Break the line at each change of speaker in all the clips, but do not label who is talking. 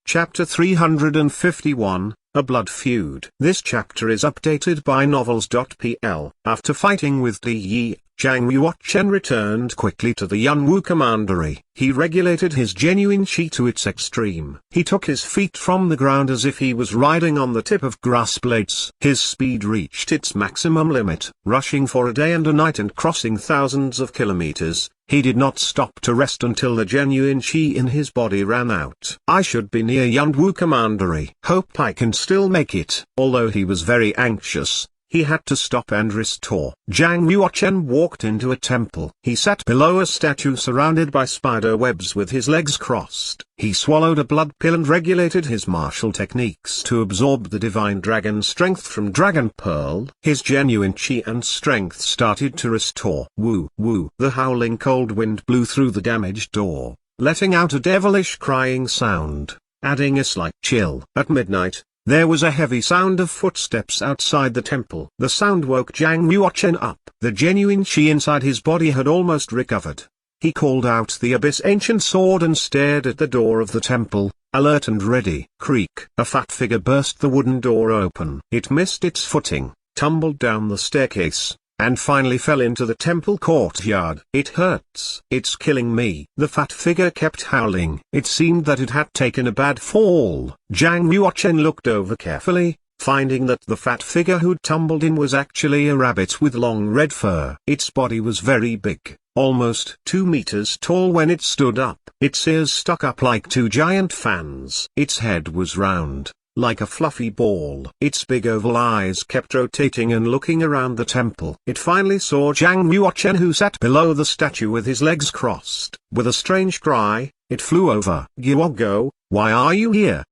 Chapter 351, A Blood Feud. This chapter is updated by novels.pl. After fighting with Di Yi, Zhang Yuochen returned quickly to the Yunwu commandery. He regulated his genuine qi to its extreme. He took his feet from the ground as if he was riding on the tip of grass blades. His speed reached its maximum limit. Rushing for a day and a night and crossing thousands of kilometers, he did not stop to rest until the genuine qi in his body ran out. I should be near Yunwu commandery. Hope I can still make it. Although he was very anxious, he had to stop and restore. Zhang Yuochen walked into a temple. He sat below a statue surrounded by spider webs with his legs crossed. He swallowed a blood pill and regulated his martial techniques to absorb the divine dragon strength from Dragon Pearl. His genuine qi and strength started to restore. Woo woo. The howling cold wind blew through the damaged door, letting out a devilish crying sound, adding a slight chill. At midnight, there was a heavy sound of footsteps outside the temple. The sound woke Zhang Yuochen up. The genuine qi inside his body had almost recovered. He called out the Abyss Ancient Sword and stared at the door of the temple, alert and ready. Creak. A fat figure burst the wooden door open. It missed its footing, tumbled down the staircase, and finally fell into the temple courtyard. It hurts. It's killing me. The fat figure kept howling. It seemed that it had taken a bad fall. Zhang Yuochen looked over carefully, finding that the fat figure who'd tumbled in was actually a rabbit with long red fur. Its body was very big, almost 2 meters tall when it stood up. Its ears stuck up like 2 giant fans. Its head was round, like a fluffy ball. Its big oval eyes kept rotating and looking around the temple. It finally saw Zhang Yuochen, who sat below the statue with his legs crossed. With a strange cry, it flew over. "Guogo, why are you here?"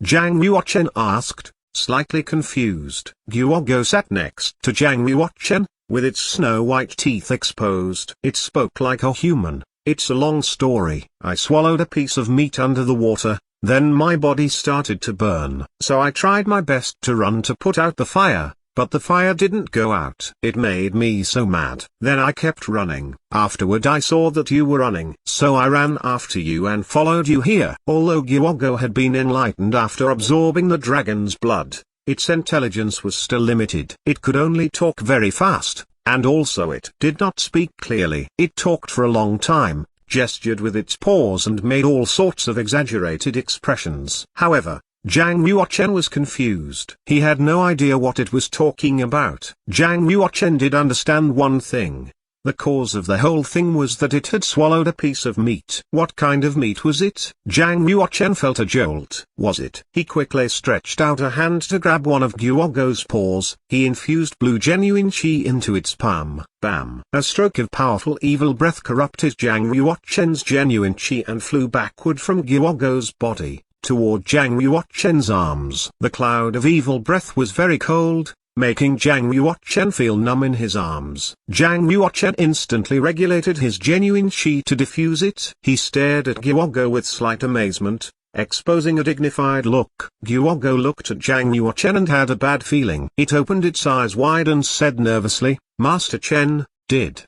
Zhang Yuochen asked, slightly confused. Guogo sat next to Zhang Yuochen, with its snow-white teeth exposed. It spoke like a human. "It's a long story. I swallowed a piece of meat under the water. Then my body started to burn. So I tried my best to run to put out the fire, but the fire didn't go out. It made me so mad. Then I kept running. Afterward I saw that you were running. So I ran after you and followed you here." Although Guogo had been enlightened after absorbing the dragon's blood, its intelligence was still limited. It could only talk very fast, and also it did not speak clearly. It talked for a long time, gestured with its paws and made all sorts of exaggerated expressions. However, Zhang Yuochen was confused. He had no idea what it was talking about. Zhang Yuochen did understand one thing. The cause of the whole thing was that it had swallowed a piece of meat. What kind of meat was it? Zhang Yuochen felt a jolt. Was it? He quickly stretched out a hand to grab one of Guogo's paws. He infused blue genuine qi into its palm. Bam! A stroke of powerful evil breath corrupted Zhang Yuochen's genuine qi and flew backward from Guogo's body, toward Zhang Yuochen's arms. The cloud of evil breath was very cold, making Zhang Yuochen feel numb in his arms. Zhang Yuochen instantly regulated his genuine qi to diffuse it. He stared at Guogo with slight amazement, exposing a dignified look. Guogo looked at Zhang Yuochen and had a bad feeling. It opened its eyes wide and said nervously, "Master Chen, did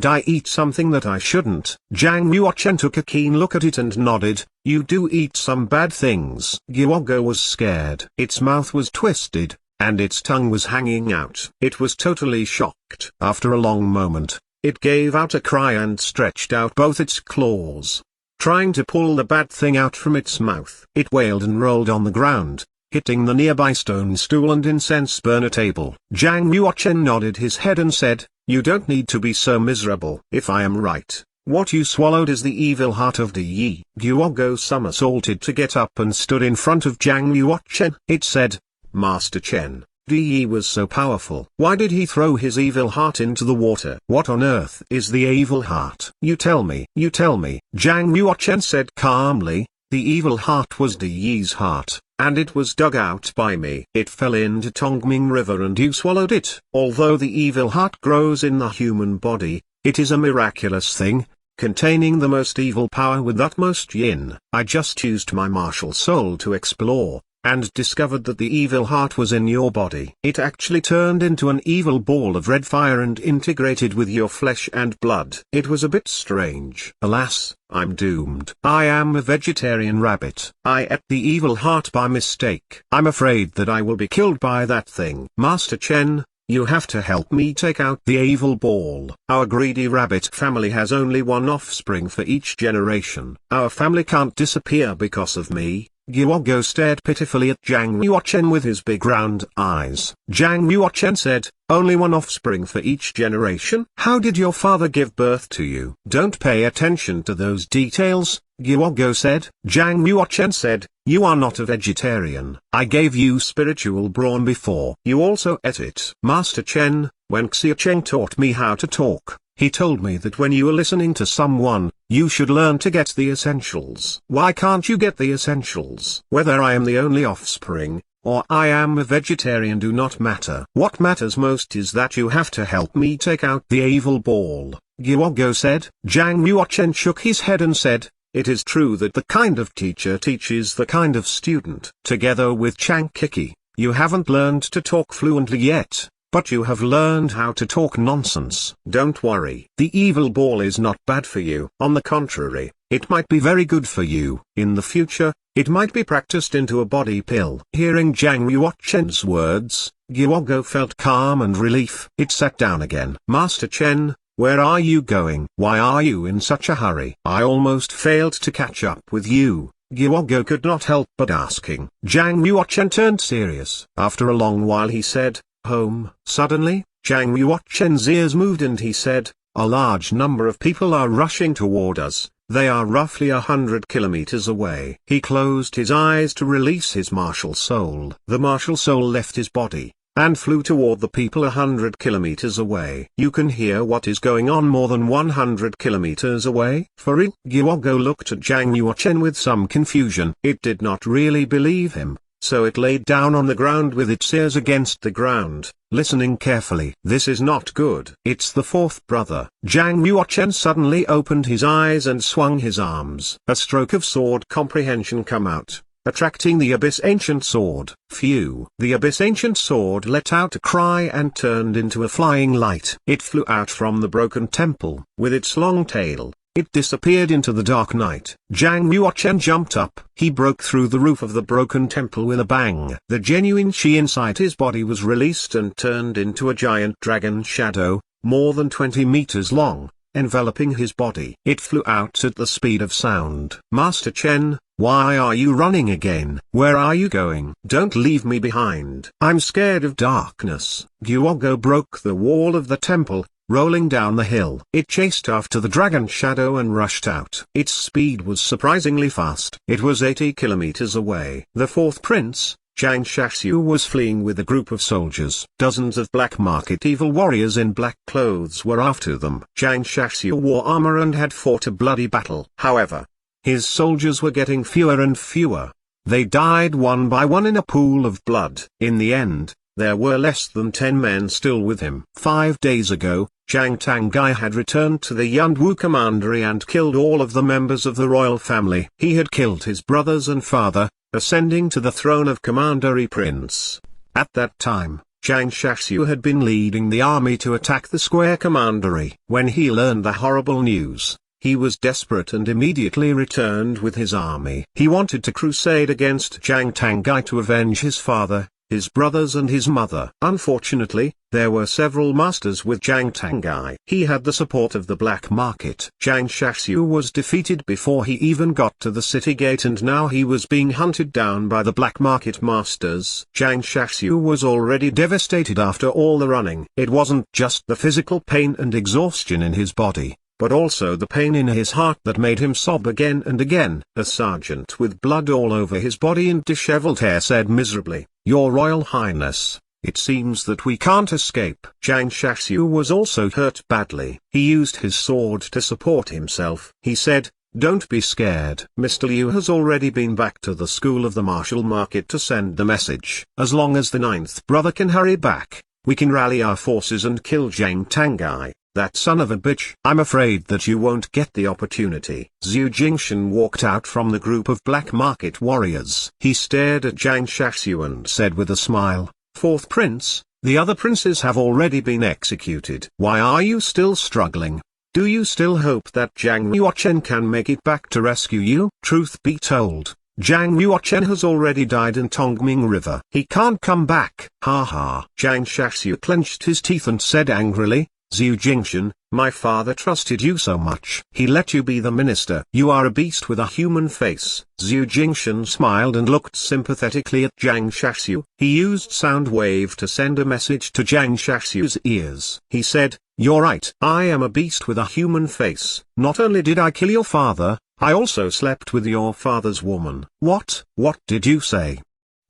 I eat something that I shouldn't?" Zhang Yuochen took a keen look at it and nodded. "You do eat some bad things." Guogo was scared. Its mouth was twisted, and its tongue was hanging out. It was totally shocked. After a long moment, it gave out a cry and stretched out both its claws, trying to pull the bad thing out from its mouth. It wailed and rolled on the ground, hitting the nearby stone stool and incense burner table. Zhang Yuochen nodded his head and said, "You don't need to be so miserable. If I am right, what you swallowed is the evil heart of Di Yi." Guogo somersaulted to get up and stood in front of Zhang Yuochen. It said, "Master Chen, Di Yi was so powerful. Why did he throw his evil heart into the water? What on earth is the evil heart? You tell me. You tell me." Zhang Yuochen said calmly, "The evil heart was Di Yi's heart, and it was dug out by me. It fell into Tongming River and you swallowed it. Although the evil heart grows in the human body, it is a miraculous thing. containing the most evil power with utmost yin. I just used my martial soul to explore, and discovered that the evil heart was in your body. It actually turned into an evil ball of red fire and integrated with your flesh and blood. It was a bit strange. Alas, I'm doomed. I am a vegetarian rabbit. I ate the evil heart by mistake. I'm afraid that I will be killed by that thing. Master Chen, you have to help me take out the evil ball. Our greedy rabbit family has only one offspring for each generation. Our family can't disappear because of me. Guogo stared pitifully at Zhang Yuochen with his big round eyes. Zhang Yuochen said, only one offspring for each generation? How did your father give birth to you? Don't pay attention to those details, Guogo said. Zhang Yuochen said, you are not a vegetarian. I gave you spiritual brawn before. You also ate it. Master Chen, when Xia Cheng taught me how to talk, he told me that when you are listening to someone, you should learn to get the essentials. Why can't you get the essentials? Whether I am the only offspring, or I am a vegetarian do not matter. What matters most is that you have to help me take out the evil ball, Guogo said. Zhang Yuochen shook his head and said, it is true that the kind of teacher teaches the kind of student. Together with Chang Kiki, you haven't learned to talk fluently yet. But you have learned how to talk nonsense. Don't worry. The evil ball is not bad for you. On the contrary, it might be very good for you. In the future, it might be practiced into a body pill. Hearing Zhang Yuochen's words, Guogo felt calm and relief. It sat down again. Master Chen, where are you going? Why are you in such a hurry? I almost failed to catch up with you. Guogo could not help but asking. Zhang Yuochen turned serious. After a long while he said, home. Suddenly, Zhang Yuochen's ears moved and he said, a large number of people are rushing toward us. They are roughly 100 kilometers away. He closed his eyes to release his martial soul. The martial soul left his body, and flew toward the people 100 kilometers away. You can hear what is going on more than 100 kilometers away? For real? Guogo looked at Zhang Yuochen with some confusion. It did not really believe him. So it laid down on the ground with its ears against the ground, listening carefully. This is not good. It's the fourth brother. Zhang Yuochen suddenly opened his eyes and swung his arms. A stroke of sword comprehension come out, attracting the Abyss Ancient Sword. Phew! The Abyss Ancient Sword let out a cry and turned into a flying light. It flew out from the broken temple. With its long tail, it disappeared into the dark night. Zhang Yuochen jumped up. He broke through the roof of the broken temple with a bang. The genuine chi inside his body was released and turned into a giant dragon shadow, more than 20 meters long, enveloping his body. It flew out at the speed of sound. Master Chen, why are you running again? Where are you going? Don't leave me behind. I'm scared of darkness. Guogo broke the wall of the temple, rolling down the hill. It chased after the dragon shadow and rushed out. Its speed was surprisingly fast. It was 80 kilometers away. The fourth prince, Zhang Shaxiu, was fleeing with a group of soldiers. Dozens of black market evil warriors in black clothes were after them. Zhang Shaxiu wore armor and had fought a bloody battle. However, his soldiers were getting fewer and fewer. They died one by one in a pool of blood. In the end, there were less than 10 men still with him. 5 days ago, Zhang Tangai had returned to the Yunwu commandery and killed all of the members of the royal family. He had killed his brothers and father, ascending to the throne of commandery prince. At that time, Zhang Shaxiu had been leading the army to attack the square commandery. When he learned the horrible news, he was desperate and immediately returned with his army. He wanted to crusade against Zhang Tangai to avenge his father, his brothers and his mother. Unfortunately, there were several masters with Zhang Tangai. He had the support of the black market. Zhang Shaxiu was defeated before he even got to the city gate and now he was being hunted down by the black market masters. Zhang Shaxiu was already devastated after all the running. It wasn't just the physical pain and exhaustion in his body, but also the pain in his heart that made him sob again and again. A sergeant with blood all over his body and disheveled hair said miserably, "Your Royal Highness, it seems that we can't escape." Zhang Shaxiu was also hurt badly. He used his sword to support himself. He said, "Don't be scared. Mr. Liu has already been back to the school of the martial market to send the message. As long as the ninth brother can hurry back, we can rally our forces and kill Zhang Tangai." that son of a bitch. I'm afraid that you won't get the opportunity. Zhu Jingshan walked out from the group of black market warriors. He stared at Zhang Shaxu and said with a smile, "Fourth prince, the other princes have already been executed. Why are you still struggling? Do you still hope that Zhang Yuochen can make it back to rescue you?" Truth be told, Zhang Yuochen has already died in Tongming River. He can't come back. Ha ha. Zhang Shaxu clenched his teeth and said angrily, "Zhu Jingshan, my father trusted you so much. He let you be the minister. You are a beast with a human face." Zhu Jingshan smiled and looked sympathetically at Zhang Shaxu. He used sound wave to send a message to Zhang Shaxu's ears. He said, "You're right. I am a beast with a human face. Not only did I kill your father, I also slept with your father's woman." What did you say?"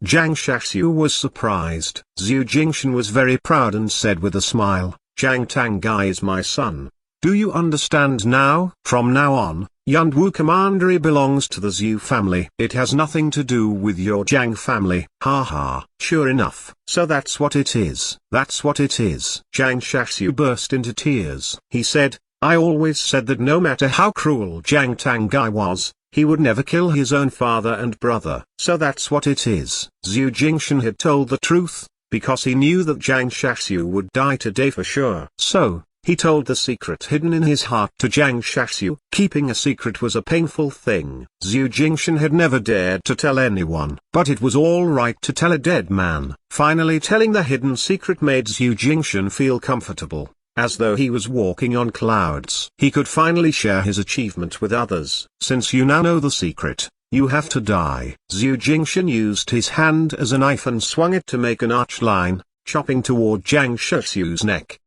Zhang Shaxu was surprised. Zhu Jingshan was very proud and said with a smile, "Zhang Tangai is my son. Do you understand now? From now on, Yunwu Commandery belongs to the Zhu family. It has nothing to do with your Zhang family." Ha ha. Sure enough. So that's what it is. That's what it is. Zhang Shaxu burst into tears. He said, "I always said that no matter how cruel Zhang Tangai was, he would never kill his own father and brother." So that's what it is. Zhu Jingshan had told the truth, because he knew that Zhang Shaxu would die today for sure. So, he told the secret hidden in his heart to Zhang Shaxu. Keeping a secret was a painful thing. Zhu Jingshan had never dared to tell anyone, but it was all right to tell a dead man. Finally telling the hidden secret made Zhu Jingshan feel comfortable, as though he was walking on clouds. He could finally share his achievement with others. "Since you now know the secret, you have to die." Zhu Jingshan used his hand as a knife and swung it to make an arch line, chopping toward Zhang Shaxu's neck.